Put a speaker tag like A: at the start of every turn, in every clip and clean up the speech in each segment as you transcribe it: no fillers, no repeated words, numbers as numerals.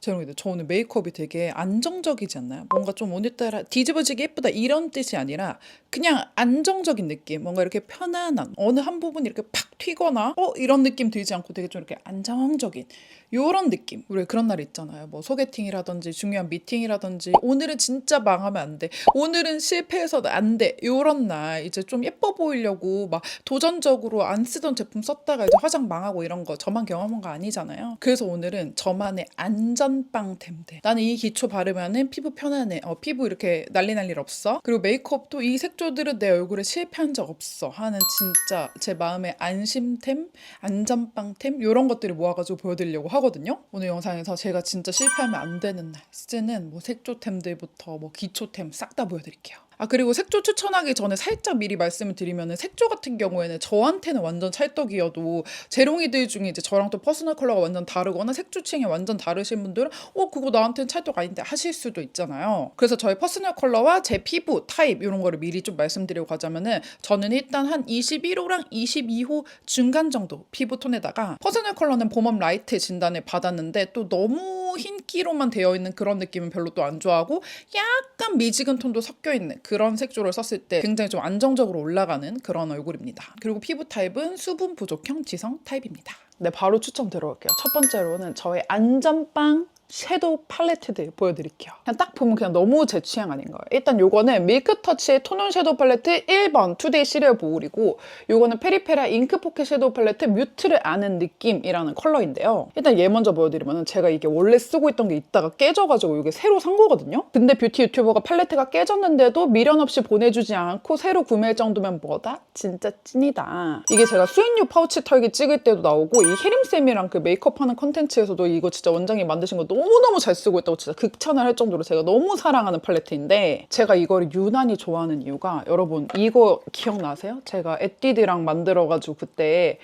A: 죄송해요. 저 오늘 메이크업이 되게 안정적이지 않나요? 뭔가 좀 오늘따라 뒤집어지게 예쁘다 이런 뜻이 아니라 그냥 안정적인 느낌, 뭔가 이렇게 편안한 어느 한 부분이 이렇게 팍 튀거나 이런 느낌 들지 않고 되게 좀 이렇게 안정적인 요런 느낌. 우리 그런 날 있잖아요. 뭐 소개팅이라든지 중요한 미팅이라든지 오늘은 진짜 망하면 안 돼, 오늘은 실패해서도 안 돼, 요런 날 이제 좀 예뻐 보이려고 막 도전적으로 안 쓰던 제품 썼다가 이제 화장 망하고 이런 거 저만 경험한 거 아니잖아요. 그래서 오늘은 저만의 안전빵템들, 나는 이 기초 바르면은 피부 편안해, 피부 이렇게 난리 날 일 없어, 그리고 메이크업도 이 색조들은 내 얼굴에 실패한 적 없어 하는 진짜 제 마음의 안심템, 안전빵템 요런 것들을 모아가지고 보여드리려고 하거든요. 오늘 영상에서 제가 진짜 실패하면 안 되는 날 쓰는 뭐 색조템들부터 뭐 기초템 싹 다 보여드릴게요. 그리고 색조 추천하기 전에 살짝 미리 말씀을 드리면은, 색조 같은 경우에는 저한테는 완전 찰떡이어도 재롱이들 중에 이제 저랑 또 퍼스널 컬러가 완전 다르거나 색조 취향이 완전 다르신 분들은 그거 나한테는 찰떡 아닌데 하실 수도 있잖아요. 그래서 저의 퍼스널 컬러와 제 피부 타입 이런 거를 미리 좀 말씀드리고 가자면은, 저는 일단 한 21호랑 22호 중간 정도 피부톤에다가 퍼스널 컬러는 봄웜 라이트 진단을 받았는데, 또 너무 흰기로만 되어 있는 그런 느낌은 별로 또 안 좋아하고 약간 미지근 톤도 섞여 있는 그런 색조를 썼을 때 굉장히 좀 안정적으로 올라가는 그런 얼굴입니다. 그리고 피부 타입은 수분 부족형 지성 타입입니다. 네, 바로 추천 들어올게요. 첫 번째로는 저의 안전빵 섀도우 팔레트들 보여드릴게요. 그냥 딱 보면 그냥 너무 제 취향 아닌가요? 일단 요거는 밀크터치의 톤온 섀도우 팔레트 1번 투데이 시리얼 보울이고, 요거는 페리페라 잉크 포켓 섀도우 팔레트 뮤트를 아는 느낌이라는 컬러인데요. 일단 얘 먼저 보여드리면, 제가 이게 원래 쓰고 있던 게 있다가 깨져가지고 이게 새로 산 거거든요. 근데 뷰티 유튜버가 팔레트가 깨졌는데도 미련 없이 보내주지 않고 새로 구매할 정도면 뭐다? 진짜 찐이다. 이게 제가 수익류 파우치 털기 찍을 때도 나오고, 이 혜림쌤이랑 그 메이크업하는 컨텐츠에서도 이거 진짜 원장님 만드신 거 너무너무 잘 쓰고 있다고 진짜 극찬을 할 정도로 제가 너무 사랑하는 팔레트인데, 제가 이거를 유난히 좋아하는 이유가, 여러분 이거 기억나세요? 제가 에뛰드랑 만들어가지고 그때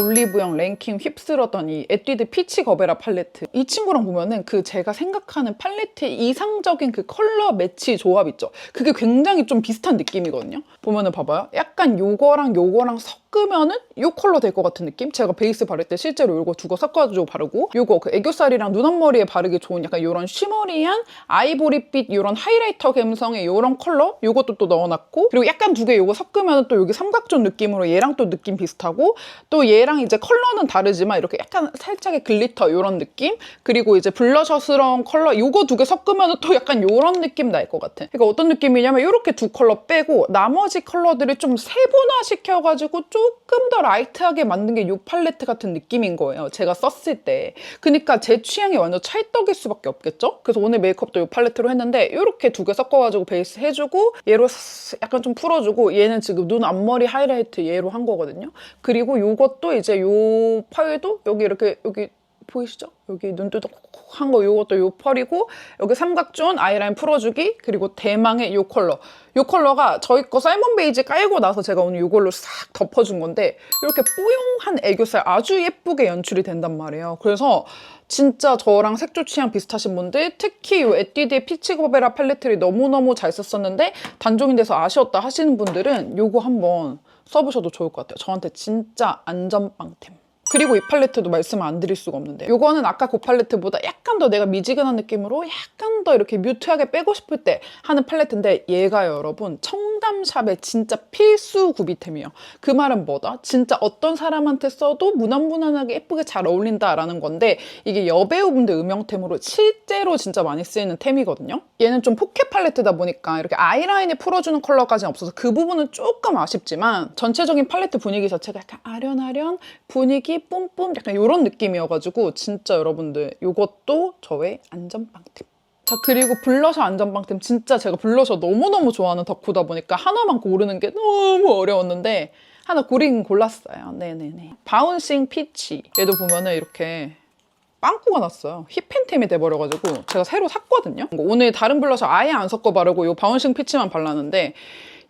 A: 올리브영 랭킹 휩쓸었던 이 에뛰드 피치 거베라 팔레트, 이 친구랑 보면은 그 제가 생각하는 팔레트의 이상적인 그 컬러 매치 조합 있죠? 그게 굉장히 좀 비슷한 느낌이거든요. 보면은 봐봐요. 약간 요거랑 요거랑 섞으면은 요 컬러 될 것 같은 느낌? 제가 베이스 바를 때 실제로 요거 두 거 섞어가지고 바르고, 요거 그 애교살이랑 눈 앞머리에 바르기 좋은 약간 요런 쉬머리한 아이보리빛 요런 하이라이터 감성의 요런 컬러 요것도 또 넣어놨고, 그리고 약간 두 개 요거 섞으면 또 여기 삼각존 느낌으로 얘랑 또 느낌 비슷하고, 또 얘랑 이제 컬러는 다르지만 이렇게 약간 살짝의 글리터 요런 느낌, 그리고 이제 블러셔스러운 컬러 요거 두 개 섞으면 또 약간 요런 느낌 날 것 같아. 그러니까 어떤 느낌이냐면, 요렇게 두 컬러 빼고 나머지 컬러들을 좀 세분화시켜가지고 조금 더 라이트하게 만든 게 요 팔레트 같은 느낌인 거예요, 제가 썼을 때. 그러니까 제 취향이 완전 찰떡일 수밖에 없겠죠? 그래서 오늘 메이크업도 요 팔레트로 했는데, 요렇게 두 개 섞어가지고 베이스 해주고, 얘로 약간 좀 풀어주고, 얘는 지금 눈 앞머리 하이라이트 얘로 한 거거든요. 그리고 요것도 이제 요 펄도 여기 이렇게, 여기 보이시죠? 여기 눈두덩 한 거 요것도 요 펄이고, 여기 삼각존 아이라인 풀어주기, 그리고 대망의 요 컬러. 요 컬러가 저희 거 살몬 베이지 깔고 나서 제가 오늘 요걸로 싹 덮어준 건데, 이렇게 뽀용한 애교살 아주 예쁘게 연출이 된단 말이에요. 그래서 진짜 저랑 색조 취향 비슷하신 분들, 특히 요 에뛰드의 피치 거베라 팔레트를 너무너무 잘 썼었는데 단종이 돼서 아쉬웠다 하시는 분들은 요거 한번 써보셔도 좋을 것 같아요. 저한테 진짜 안전빵템. 그리고 이 팔레트도 말씀을 안 드릴 수가 없는데, 요거는 아까 그 팔레트보다 약간 더 내가 미지근한 느낌으로 약간 더 이렇게 뮤트하게 빼고 싶을 때 하는 팔레트인데, 얘가요 여러분 청담샵의 진짜 필수 구비템이에요. 그 말은 뭐다? 진짜 어떤 사람한테 써도 무난무난하게 예쁘게 잘 어울린다라는 건데, 이게 여배우분들 음영템으로 실제로 진짜 많이 쓰이는 템이거든요. 얘는 좀 포켓 팔레트다 보니까 이렇게 아이라인을 풀어주는 컬러까지는 없어서 그 부분은 조금 아쉽지만, 전체적인 팔레트 분위기 자체가 약간 아련아련 분위기 뿜뿜 약간 이런 느낌이어가지고 진짜 여러분들 이것도 저의 안전빵템. 자, 그리고 블러셔 안전빵템, 진짜 제가 블러셔 너무너무 좋아하는 덕후다 보니까 하나만 고르는 게 너무 어려웠는데 하나 고르긴 골랐어요. 네네네. 바운싱 피치. 얘도 보면은 이렇게 빵꾸가 났어요. 힙팬템이 돼버려가지고 제가 새로 샀거든요. 오늘 다른 블러셔 아예 안 섞어 바르고 이 바운싱 피치만 발랐는데,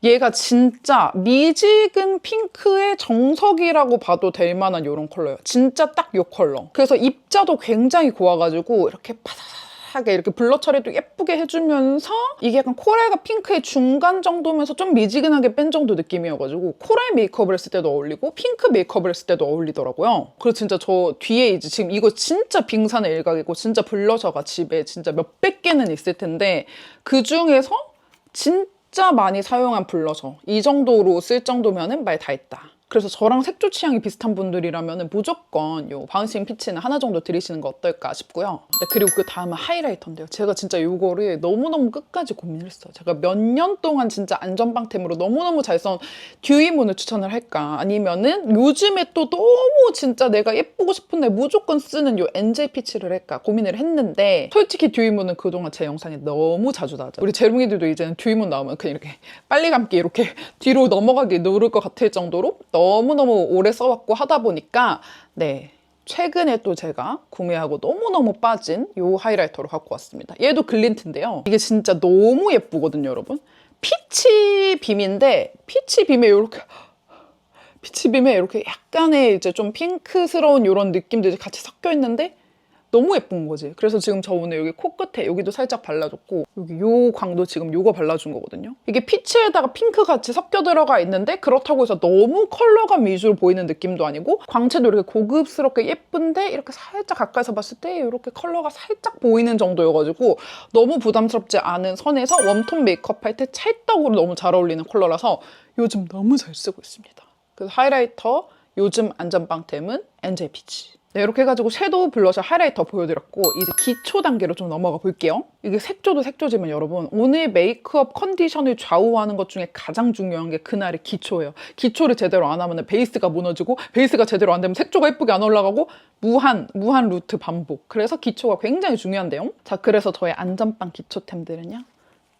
A: 얘가 진짜 미지근 핑크의 정석이라고 봐도 될 만한 이런 컬러예요. 진짜 딱 이 컬러. 그래서 입자도 굉장히 고와가지고 이렇게 파다다닥 산뜻하게 이렇게 블러 처리도 예쁘게 해주면서 이게 약간 코랄과 핑크의 중간 정도면서 좀 미지근하게 뺀 정도 느낌이어가지고 코랄 메이크업을 했을 때도 어울리고 핑크 메이크업을 했을 때도 어울리더라고요. 그래서 진짜 저 뒤에 이제 지금 이거 진짜 빙산의 일각이고 진짜 블러셔가 집에 진짜 몇백 개는 있을 텐데 그 중에서 진짜 많이 사용한 블러셔. 이 정도로 쓸 정도면은 말 다 했다. 그래서 저랑 색조 취향이 비슷한 분들이라면 무조건 요 바운싱 피치는 하나 정도 들이시는 거 어떨까 싶고요. 네, 그리고 그 다음은 하이라이터인데요. 제가 진짜 요거를 너무너무 끝까지 고민을 했어요. 제가 몇 년 동안 진짜 안전빵템으로 너무너무 잘 써온 듀이문을 추천을 할까? 아니면은 요즘에 또 너무 진짜 내가 예쁘고 싶은데 무조건 쓰는 요 엔젤 피치를 할까? 고민을 했는데 솔직히 듀이문은 그동안 제 영상에 너무 자주 나죠. 우리 재롱이들도 이제는 듀이문 나오면 그냥 이렇게 빨리 감기 이렇게 뒤로 넘어가기 누를 것 같을 정도로 너무너무 오래 써왔고 하다 보니까 네, 최근에 또 제가 구매하고 너무너무 빠진 이 하이라이터로 갖고 왔습니다. 얘도 글린트인데요. 이게 진짜 너무 예쁘거든요, 여러분. 피치 빔인데 피치 빔에 이렇게 약간의 이제 좀 핑크스러운 이런 느낌들이 같이 섞여 있는데 너무 예쁜 거지. 그래서 지금 저 오늘 여기 코끝에 여기도 살짝 발라줬고 여기 요 광도 지금 요거 발라준 거거든요. 이게 피치에다가 핑크 같이 섞여 들어가 있는데 그렇다고 해서 너무 컬러감 위주로 보이는 느낌도 아니고 광채도 이렇게 고급스럽게 예쁜데 이렇게 살짝 가까이서 봤을 때 이렇게 컬러가 살짝 보이는 정도여가지고 너무 부담스럽지 않은 선에서 웜톤 메이크업 할 때 찰떡으로 너무 잘 어울리는 컬러라서 요즘 너무 잘 쓰고 있습니다. 그래서 하이라이터 요즘 안전빵템은 엔젤 피치. 네, 이렇게 해가지고 섀도우, 블러셔, 하이라이터 보여드렸고 이제 기초 단계로 좀 넘어가 볼게요. 이게 색조도 색조지만 여러분 오늘 메이크업 컨디션을 좌우하는 것 중에 가장 중요한 게 그날의 기초예요. 기초를 제대로 안 하면 베이스가 무너지고 베이스가 제대로 안 되면 색조가 예쁘게 안 올라가고 무한 루트 반복. 그래서 기초가 굉장히 중요한데요. 자, 그래서 저의 안전빵 기초템들은요.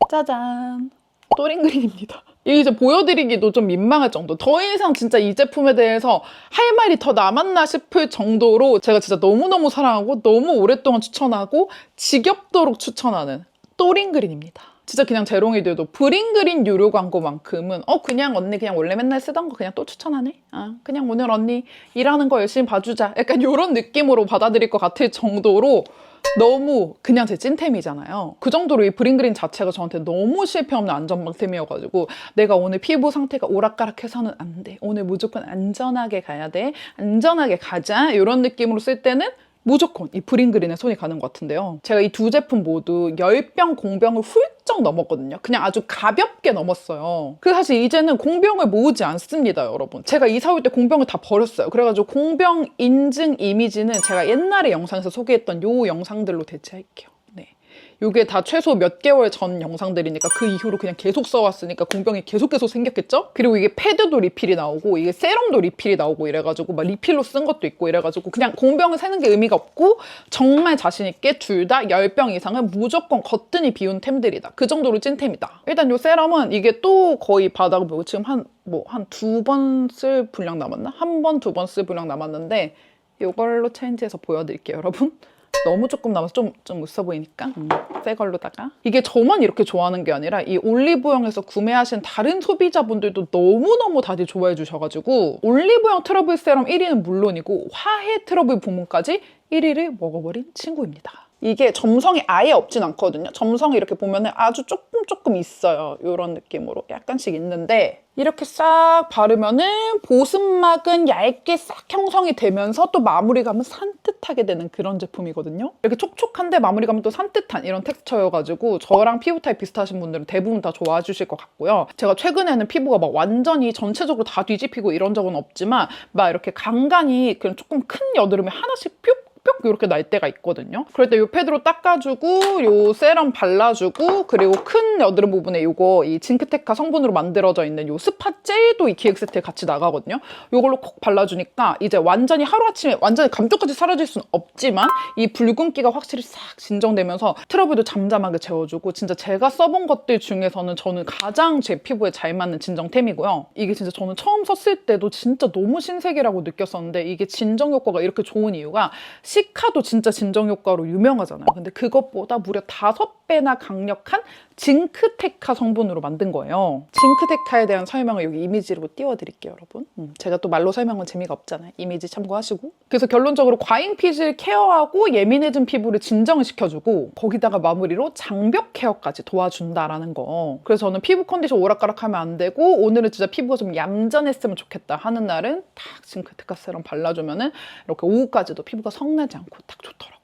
A: 짜잔! 또링그린입니다. 이게 이제 보여드리기도 좀 민망할 정도. 더 이상 진짜 이 제품에 대해서 할 말이 더 남았나 싶을 정도로 제가 진짜 너무너무 사랑하고 너무 오랫동안 추천하고 지겹도록 추천하는 또링그린입니다. 진짜 그냥 제롱이들도 브링그린 유료 광고만큼은 그냥 언니 그냥 원래 맨날 쓰던 거 그냥 또 추천하네? 그냥 오늘 언니 일하는 거 열심히 봐주자. 약간 이런 느낌으로 받아들일 것 같을 정도로 너무 그냥 제 찐템이잖아요. 그 정도로 이 브링그린 자체가 저한테 너무 실패 없는 안전빵템이어가지고 내가 오늘 피부 상태가 오락가락해서는 안 돼. 오늘 무조건 안전하게 가야 돼. 안전하게 가자. 이런 느낌으로 쓸 때는 무조건 이 브링그린에 손이 가는 것 같은데요. 제가 이 두 제품 모두 10병 공병을 훌쩍 넘었거든요. 그냥 아주 가볍게 넘었어요. 그래서 사실 이제는 공병을 모으지 않습니다, 여러분. 제가 이사 올 때 공병을 다 버렸어요. 그래가지고 공병 인증 이미지는 제가 옛날에 영상에서 소개했던 요 영상들로 대체할게요. 네. 요게 다 최소 몇 개월 전 영상들이니까 그 이후로 그냥 계속 써왔으니까 공병이 계속 생겼겠죠? 그리고 이게 패드도 리필이 나오고 이게 세럼도 리필이 나오고 이래가지고 막 리필로 쓴 것도 있고 이래가지고 그냥 공병을 세는 게 의미가 없고 정말 자신있게 둘 다 10병 이상은 무조건 거뜬히 비운 템들이다. 그 정도로 찐템이다. 일단 요 세럼은 이게 또 거의 바닥을 보고 지금 한 두 번 쓸 분량 남았나? 한 번, 두 번 쓸 분량 남았는데 이걸로 체인지해서 보여드릴게요, 여러분. 너무 조금 남아서 좀 웃어 보이니까 새 걸로다가 이게 저만 이렇게 좋아하는 게 아니라 이 올리브영에서 구매하신 다른 소비자분들도 너무너무 다들 좋아해 주셔가지고 올리브영 트러블 세럼 1위는 물론이고 화해 트러블 부문까지 1위를 먹어버린 친구입니다. 이게 점성이 아예 없진 않거든요. 점성이 이렇게 보면은 아주 조금 있어요. 이런 느낌으로 약간씩 있는데 이렇게 싹 바르면은 보습막은 얇게 싹 형성이 되면서 또 마무리감은 산뜻하게 되는 그런 제품이거든요. 이렇게 촉촉한데 마무리감은 또 산뜻한 이런 텍스처여가지고 저랑 피부 타입 비슷하신 분들은 대부분 다 좋아해 주실 것 같고요. 제가 최근에는 피부가 막 완전히 전체적으로 다 뒤집히고 이런 적은 없지만 막 이렇게 간간이 그냥 조금 큰 여드름이 하나씩 뿅 이렇게 날 때가 있거든요. 그럴 때 이 패드로 닦아주고 이 세럼 발라주고 그리고 큰 여드름 부분에 이거 이 징크테카 성분으로 만들어져 있는 이 스파 젤도 이 기획 세트에 같이 나가거든요. 이걸로 콕 발라주니까 이제 완전히 하루아침에 완전히 감쪽까지 사라질 수는 없지만 이 붉은기가 확실히 싹 진정되면서 트러블도 잠잠하게 재워주고 진짜 제가 써본 것들 중에서는 저는 가장 제 피부에 잘 맞는 진정템이고요. 이게 진짜 저는 처음 썼을 때도 진짜 너무 신세계라고 느꼈었는데 이게 진정 효과가 이렇게 좋은 이유가 시카도 진짜 진정 효과로 유명하잖아요. 근데 그것보다 무려 5 배나 강력한 징크테카 성분으로 만든 거예요. 징크테카에 대한 설명을 여기 이미지로 띄워드릴게요, 여러분. 제가 또 말로 설명은 재미가 없잖아요. 이미지 참고하시고. 그래서 결론적으로 과잉핏을 케어하고 예민해진 피부를 진정을 시켜주고 거기다가 마무리로 장벽 케어까지 도와준다라는 거. 그래서 저는 피부 컨디션 오락가락하면 안 되고 오늘은 진짜 피부가 좀 얌전했으면 좋겠다 하는 날은 딱 징크테카 세럼 발라주면은 이렇게 오후까지도 피부가 성나지 않고 딱 좋더라고요.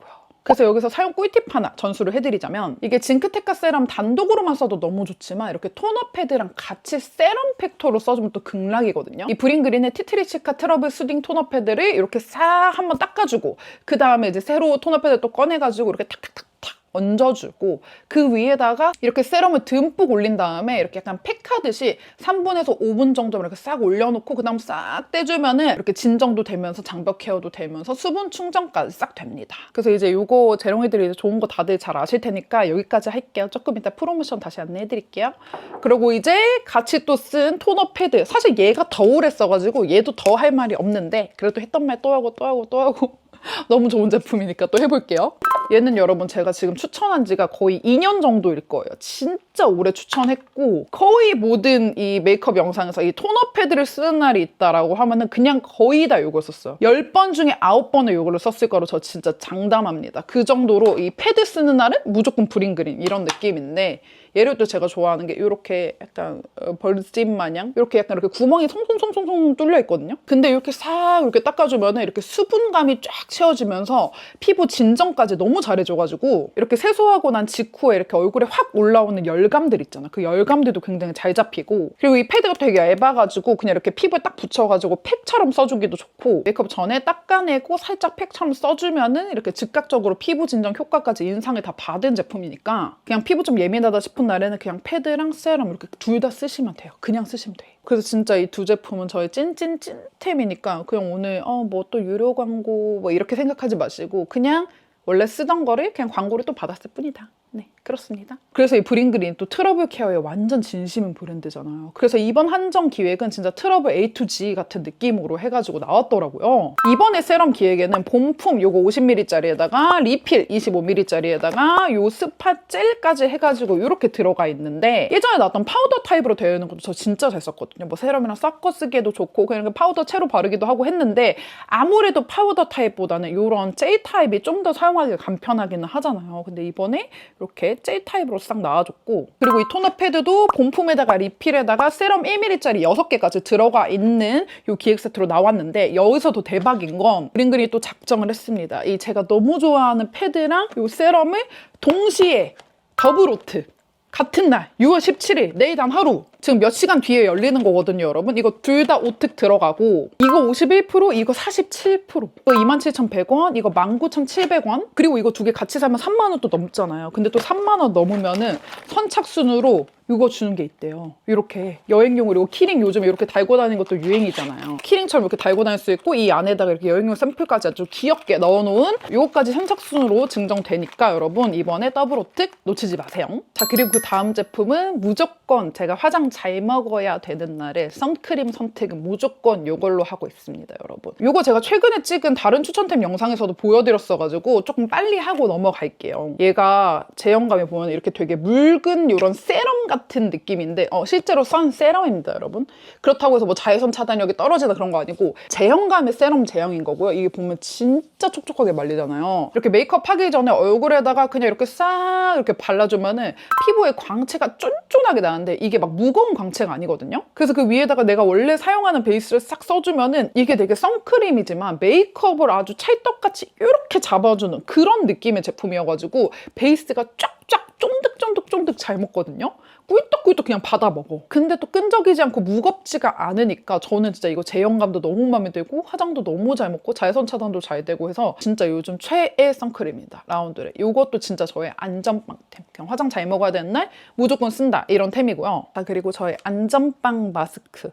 A: 그래서 여기서 사용 꿀팁 하나 전수를 해드리자면 이게 징크테카 세럼 단독으로만 써도 너무 좋지만 이렇게 토너 패드랑 같이 세럼 팩터로 써주면 또 극락이거든요. 이 브링그린의 티트리시카 트러블 수딩 토너 패드를 이렇게 싹 한번 닦아주고 그 다음에 이제 새로 토너 패드 또 꺼내가지고 이렇게 탁탁탁 얹어주고 그 위에다가 이렇게 세럼을 듬뿍 올린 다음에 이렇게 약간 팩하듯이 3분에서 5분 정도 이렇게 싹 올려놓고 그 다음 싹 떼주면은 이렇게 진정도 되면서 장벽 케어도 되면서 수분 충전까지 싹 됩니다. 그래서 이제 이거 재롱이들이 이제 좋은 거 다들 잘 아실 테니까 여기까지 할게요. 조금 이따 프로모션 다시 안내해드릴게요. 그리고 이제 같이 또 쓴 토너 패드, 사실 얘가 더 오래 써가지고 얘도 더 할 말이 없는데 그래도 했던 말 또 하고 또 하고 또 하고 너무 좋은 제품이니까 또 해볼게요. 얘는 여러분 제가 지금 추천한 지가 거의 2년 정도일 거예요. 진짜 오래 추천했고 거의 모든 이 메이크업 영상에서 이 토너 패드를 쓰는 날이 있다라고 하면은 그냥 거의 다 이걸 썼어요. 10번 중에 9번은 이걸로 썼을 거로 저 진짜 장담합니다. 그 정도로 이 패드 쓰는 날은 무조건 브링그린 이런 느낌인데 얘를 또 제가 좋아하는 게 이렇게 약간 벌집 마냥 이렇게 약간 이렇게 구멍이 송송송송송 뚫려 있거든요. 근데 이렇게 싹 이렇게 닦아주면 이렇게 수분감이 쫙 채워지면서 피부 진정까지 너무 잘해줘가지고 이렇게 세수하고 난 직후에 이렇게 얼굴에 확 올라오는 열감들 있잖아. 그 열감들도 굉장히 잘 잡히고 그리고 이 패드가 되게 얇아가지고 그냥 이렇게 피부에 딱 붙여가지고 팩처럼 써주기도 좋고 메이크업 전에 닦아내고 살짝 팩처럼 써주면은 이렇게 즉각적으로 피부 진정 효과까지 인상을 다 받은 제품이니까 그냥 피부 좀 예민하다 싶은 날에는 그냥 패드랑 세럼 이렇게 둘 다 쓰시면 돼요. 그냥 쓰시면 돼요. 그래서 진짜 이 두 제품은 저의 찐템이니까 그냥 오늘 뭐 또 유료 광고 뭐 이렇게 생각하지 마시고 그냥 원래 쓰던 거를 그냥 광고를 또 받았을 뿐이다. 네, 그렇습니다. 그래서 이 브링그린 또 트러블 케어에 완전 진심인 브랜드잖아요. 그래서 이번 한정 기획은 진짜 트러블 A to G 같은 느낌으로 해가지고 나왔더라고요. 이번에 세럼 기획에는 본품 요거 50ml짜리에다가 리필 25ml짜리에다가 요 스파 젤까지 해가지고 이렇게 들어가 있는데 예전에 나왔던 파우더 타입으로 되어 있는 것도 저 진짜 잘 썼거든요. 뭐 세럼이랑 섞어 쓰기에도 좋고 그냥 파우더 채로 바르기도 하고 했는데 아무래도 파우더 타입보다는 이런 젤 타입이 좀 더 사용하기가 간편하기는 하잖아요. 근데 이번에 이렇게 젤 타입으로 싹 나와줬고 그리고 이 토너 패드도 본품에다가 리필에다가 세럼 1ml짜리 6개까지 들어가 있는 이 기획 세트로 나왔는데 여기서도 대박인 건 브링그린이 또 작정을 했습니다. 이 제가 너무 좋아하는 패드랑 이 세럼을 동시에 더블오트 같은 날 6월 17일 내일 단 하루 지금 몇 시간 뒤에 열리는 거거든요, 여러분. 이거 둘 다 오특 들어가고 이거 51%, 이거 47%. 이거 27,100원, 이거 19,700원. 그리고 이거 두 개 같이 사면 3만 원 또 넘잖아요. 근데 또 3만 원 넘으면은 선착순으로 이거 주는 게 있대요. 이렇게 여행용으로 이거 키링 요즘 이렇게 달고 다니는 것도 유행이잖아요. 키링처럼 이렇게 달고 다닐 수 있고 이 안에다가 이렇게 여행용 샘플까지 아주 귀엽게 넣어놓은 이거까지 선착순으로 증정되니까 여러분 이번에 더블 오특 놓치지 마세요. 자, 그리고 그 다음 제품은 무조건 제가 화장 잘 먹어야 되는 날에 선크림 선택은 무조건 이걸로 하고 있습니다, 여러분. 이거 제가 최근에 찍은 다른 추천템 영상에서도 보여드렸어가지고 조금 빨리 하고 넘어갈게요. 얘가 제형감에 보면 이렇게 되게 묽은 이런 세럼 같은 느낌인데 실제로 썬 세럼입니다, 여러분. 그렇다고 해서 뭐 자외선 차단력이 떨어지다 그런 거 아니고 제형감의 세럼 제형인 거고요. 이게 보면 진짜 촉촉하게 말리잖아요. 이렇게 메이크업 하기 전에 얼굴에다가 그냥 이렇게 싹 이렇게 발라주면은 피부에 광채가 쫀쫀하게 나는데 이게 막 무거운 광채가 아니거든요. 그래서 그 위에다가 내가 원래 사용하는 베이스를 싹 써주면은 이게 되게 선크림이지만 메이크업을 아주 찰떡같이 이렇게 잡아주는 그런 느낌의 제품이어가지고 베이스가 쫙쫙 쫀득쫀득쫀득 잘 먹거든요. 꿀떡꿀떡 그냥 받아 먹어. 근데 또 끈적이지 않고 무겁지가 않으니까 저는 진짜 이거 제형감도 너무 마음에 들고 화장도 너무 잘 먹고 자외선 차단도 잘 되고 해서 진짜 요즘 최애 선크림입니다. 라운드레. 이것도 진짜 저의 안전빵템. 그냥 화장 잘 먹어야 되는 날 무조건 쓴다. 이런 템이고요. 자, 그리고 저의 안전빵 마스크.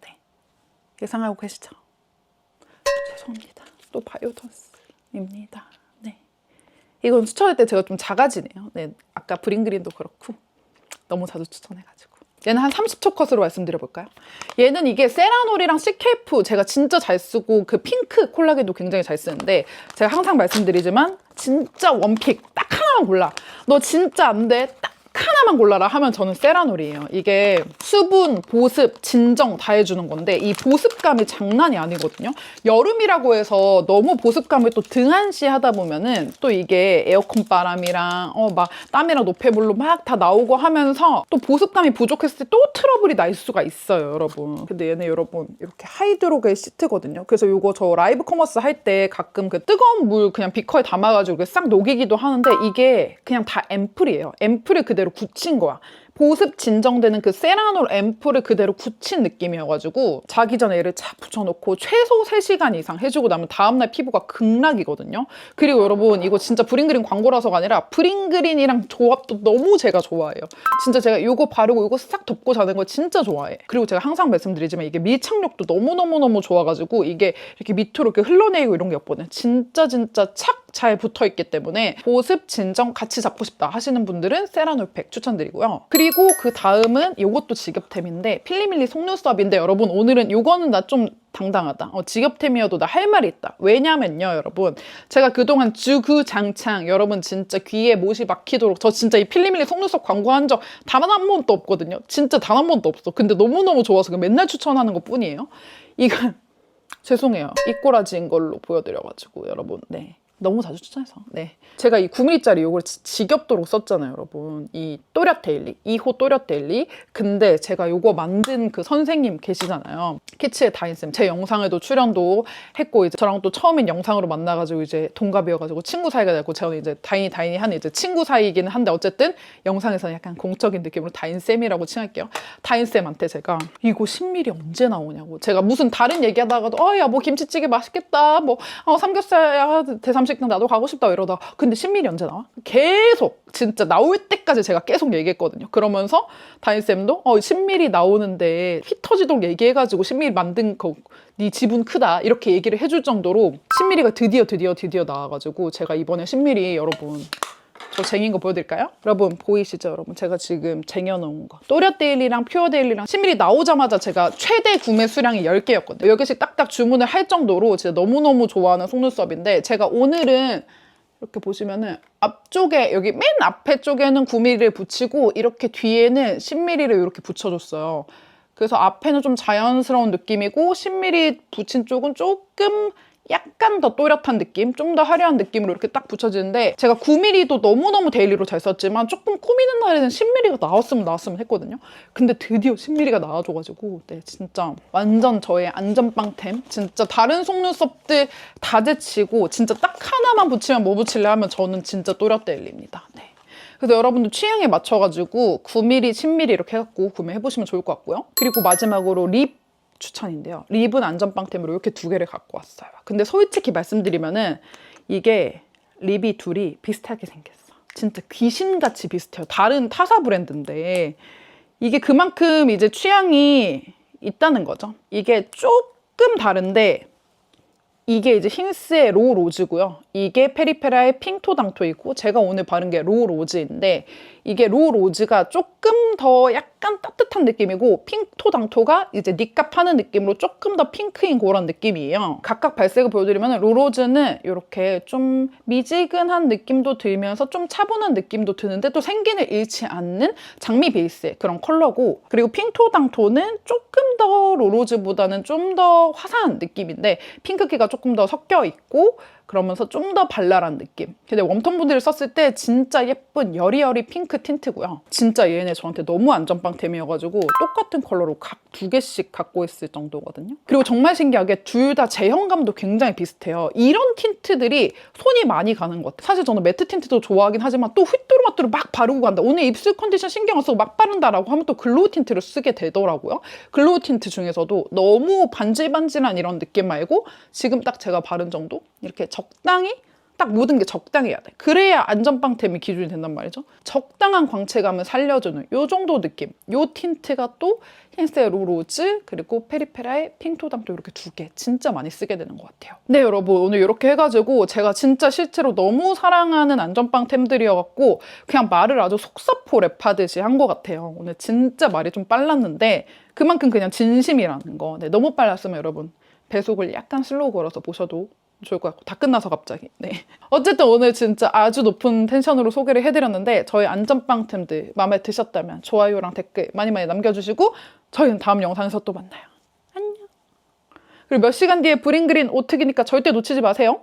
A: 네. 예상하고 계시죠? 죄송합니다. 또 바이오던스입니다. 네. 이건 추천할 때 제가 좀 작아지네요. 네. 아까 브링그린도 그렇고. 너무 자주 추천해가지고 얘는 한 30초 컷으로 말씀드려볼까요? 얘는 이게 세라놀이랑 시케프 제가 진짜 잘 쓰고 그 핑크 콜라겐도 굉장히 잘 쓰는데 제가 항상 말씀드리지만 진짜 원픽 딱 하나만 골라 너 진짜 안 돼. 딱 하나만 골라라 하면 저는 세라놀이에요. 이게 수분, 보습, 진정 다 해주는 건데 이 보습감이 장난이 아니거든요. 여름이라고 해서 너무 보습감을 또 등한시 하다 보면은 또 이게 에어컨 바람이랑 막 땀이랑 노폐물로 막 다 나오고 하면서 또 보습감이 부족했을 때 또 트러블이 날 수가 있어요, 여러분. 근데 얘네 여러분 이렇게 하이드로겔 시트거든요. 그래서 이거 저 라이브 커머스 할 때 가끔 그 뜨거운 물 그냥 비커에 담아가지고 싹 녹이기도 하는데 이게 그냥 다 앰플이에요. 앰플을 그대로 굳힌 거야. 보습 진정되는 그 세라놀 앰플을 그대로 굳힌 느낌이어가지고 자기 전에 얘를 착 붙여놓고 최소 3시간 이상 해주고 나면 다음날 피부가 극락이거든요. 그리고 여러분 이거 진짜 브링그린 광고라서가 아니라 브링그린이랑 조합도 너무 제가 좋아해요. 진짜 제가 이거 바르고 이거 싹 덮고 자는 거 진짜 좋아해. 그리고 제가 항상 말씀드리지만 이게 밀착력도 너무너무너무 좋아가지고 이게 이렇게 밑으로 이렇게 흘러내리고 이런 게 없거든요. 진짜 착 잘 붙어있기 때문에 보습, 진정 같이 잡고 싶다 하시는 분들은 세라놀팩 추천드리고요. 그리고 그 다음은 이것도 직업템인데 필리밀리 속눈썹인데 여러분 오늘은 이거는 나 좀 당당하다. 직업템이어도 나 할 말이 있다. 왜냐면요 여러분 제가 그동안 주구장창 여러분 진짜 귀에 못이 막히도록 저 진짜 이 필리밀리 속눈썹 광고한 적 단 한 번도 없거든요. 진짜 단 한 번도 없어. 근데 너무너무 좋아서 맨날 추천하는 것 뿐이에요. 이건 죄송해요. 이꼬라지인 걸로 보여드려가지고 여러분 네. 너무 자주 추천해서 네 제가 이 9mm짜리 요걸 지겹도록 썼잖아요 여러분. 이 또렷 데일리 2호 또렷 데일리. 근데 제가 요거 만든 그 선생님 계시잖아요. 키츠의 다인쌤 제 영상에도 출연도 했고 이제 저랑 또 처음인 영상으로 만나가지고 이제 동갑이어가지고 친구 사이가 되고 저는 이제 다인이 하는 이제 친구 사이이긴 한데 어쨌든 영상에서는 약간 공적인 느낌으로 다인쌤이라고 칭할게요. 다인쌤한테 제가 이거 10mm 언제 나오냐고 제가 무슨 다른 얘기하다가도 야 뭐 김치찌개 맛있겠다 뭐 삼겹살 대삼식당 나도 가고 싶다 이러다가 근데 10mm 언제 나와? 계속 진짜 나올 때까지 제가 계속 얘기했거든요. 그러면서 다인쌤도 10mm 나오는데 피 터지도록 얘기해가지고 10mm 만든 거 네 지분 크다 이렇게 얘기를 해줄 정도로 10mm가 드디어 나와가지고 제가 이번에 10mm 여러분 저 쟁인 거 보여드릴까요? 여러분 보이시죠 여러분? 제가 지금 쟁여놓은 거 또렷 데일리랑 퓨어 데일리랑 10mm 나오자마자 제가 최대 구매 수량이 10개였거든요 10개씩 딱딱 주문을 할 정도로 진짜 너무너무 좋아하는 속눈썹인데 제가 오늘은 이렇게 보시면은 앞쪽에 여기 맨 앞에 쪽에는 9mm를 붙이고 이렇게 뒤에는 10mm를 이렇게 붙여줬어요. 그래서 앞에는 좀 자연스러운 느낌이고 10mm 붙인 쪽은 조금 약간 더 또렷한 느낌, 좀 더 화려한 느낌으로 이렇게 딱 붙여지는데 제가 9mm도 너무너무 데일리로 잘 썼지만 조금 꾸미는 날에는 10mm가 나왔으면 했거든요. 근데 드디어 10mm가 나와줘가지고 네 진짜 완전 저의 안전빵템. 진짜 다른 속눈썹들 다 제치고 진짜 딱 하나만 붙이면 뭐 붙일래 하면 저는 진짜 또렷 데일리입니다. 네. 그래서 여러분들 취향에 맞춰가지고 9mm, 10mm 이렇게 해갖고 구매해보시면 좋을 것 같고요. 그리고 마지막으로 립 추천인데요. 립은 안전빵템으로 이렇게 2개를 갖고 왔어요. 근데 솔직히 말씀드리면은 이게 립이 둘이 비슷하게 생겼어. 진짜 귀신같이 비슷해요. 다른 타사 브랜드인데 이게 그만큼 이제 취향이 있다는 거죠. 이게 조금 다른데 이게 이제 힌스의 로 로즈고요. 이게 페리페라의 핑토당토이고 제가 오늘 바른 게 로 로즈인데 이게 로 로즈가 조금 더 약간 따뜻한 느낌이고 핑토당토가 이제 니값 하는 느낌으로 조금 더 핑크인 그런 느낌이에요. 각각 발색을 보여드리면 로 로즈는 이렇게 좀 미지근한 느낌도 들면서 좀 차분한 느낌도 드는데 또 생기를 잃지 않는 장미 베이스의 그런 컬러고 그리고 핑토당토는 조금 더 로 로즈보다는 좀 더 화사한 느낌인데 핑크기가 조금 더 섞여 있고 그러면서 좀 더 발랄한 느낌. 근데 웜톤 분들이 썼을 때 진짜 예쁜 여리여리 핑크 틴트고요. 진짜 얘네 저한테 너무 안전빵템이어가지고 똑같은 컬러로 각 2개씩 갖고 있을 정도거든요. 그리고 정말 신기하게 둘 다 제형감도 굉장히 비슷해요. 이런 틴트들이 손이 많이 가는 것 같아요. 사실 저는 매트 틴트도 좋아하긴 하지만 또 휘뚜루마뚜루 막 바르고 간다. 오늘 입술 컨디션 신경 안 쓰고 막 바른다라고 하면 또 글로우 틴트를 쓰게 되더라고요. 글로우 틴트 중에서도 너무 반질반질한 이런 느낌 말고 지금 딱 제가 바른 정도? 이렇게 적당히 딱 모든 게 적당해야 돼. 그래야 안전빵템이 기준이 된단 말이죠. 적당한 광채감을 살려주는 요 정도 느낌. 요 틴트가 또 힌스의 로 로즈 그리고 페리페라의 핑토당토 이렇게 2개 진짜 많이 쓰게 되는 것 같아요. 네 여러분 오늘 이렇게 해가지고 제가 진짜 실제로 너무 사랑하는 안전빵템들이어갖고 그냥 말을 아주 속사포 랩하듯이 한 것 같아요. 오늘 진짜 말이 좀 빨랐는데 그만큼 그냥 진심이라는 거. 네, 너무 빨랐으면 여러분 배속을 약간 슬로우 걸어서 보셔도 좋을 것 같고 다 끝나서 갑자기. 네. 어쨌든 오늘 진짜 아주 높은 텐션으로 소개를 해드렸는데 저희 안전빵템들 마음에 드셨다면 좋아요랑 댓글 많이 많이 남겨주시고 저희는 다음 영상에서 또 만나요. 안녕. 그리고 몇 시간 뒤에 브링그린 오특이니까 절대 놓치지 마세요.